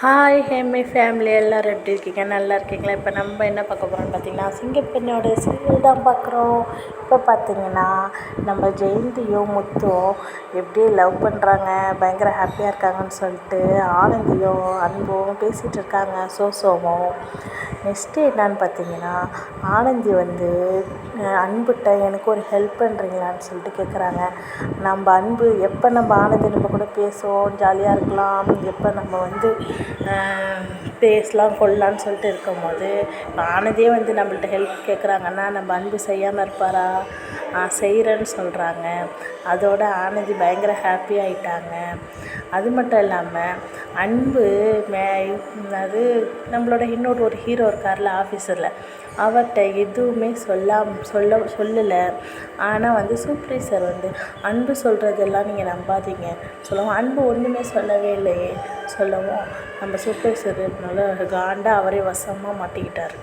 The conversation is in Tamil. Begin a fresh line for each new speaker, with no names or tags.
ஹாய் ஹேமி ஃபேமிலி எல்லோரும் எப்படி இருக்கீங்க? நல்லா இருக்கீங்களா? இப்போ நம்ம என்ன பார்க்க போகிறோம்னு பார்த்தீங்கன்னா, சிங்கப்பெண்ணோட சீரியல் தான் பார்க்குறோம். இப்போ பார்த்தீங்கன்னா நம்ம ஜெயந்தியும் முத்தும் எப்படி லவ் பண்ணுறாங்க, பயங்கர ஹாப்பியாக இருக்காங்கன்னு சொல்லிட்டு ஆனந்தியும் அன்பும் பேசிகிட்டு இருக்காங்க, சோசோவும். நெக்ஸ்ட்டு என்னான்னு பார்த்தீங்கன்னா, ஆனந்தி வந்து அன்புகிட்ட எனக்கு ஒரு ஹெல்ப் பண்ணுறீங்களான்னு சொல்லிட்டு கேட்குறாங்க. நம்ம அன்பு எப்போ நம்ம ஆனந்தி நம்ம கூட பேசுவோம், ஜாலியாக இருக்கலாம், எப்போ நம்ம வந்து பேசலாம் கொள்ளலான்னு சொல்லிட்டு இருக்கும்போது ஆனந்தியே வந்து நம்மள்ட்ட ஹெல்ப் கேட்குறாங்கன்னா நம்ம அன்பு செய்யாமல் இருப்பாரா? செய்கிறேன்னு சொல்கிறாங்க. அதோட ஆனந்தி பயங்கர ஹாப்பி ஆகிட்டாங்க. அது மட்டும் இல்லாமல் அன்பு அது நம்மளோட இன்னொரு ஒரு ஹீரோ இருக்கார்ல ஆஃபீஸரில், அவர்கிட்ட எதுவுமே சொல்லலை. ஆனால் வந்து சூப்பர்வைசர் வந்து அன்பு சொல்கிறதெல்லாம் நீங்கள் நம்பாதீங்க சொல்லவும், அன்பு ஒன்றுமே சொல்லவே இல்லையே சொல்லவும் நம்ம சூப்பர்வைசர் நல்லா காண்டாக அவரே வசமாக மாட்டிக்கிட்டார்.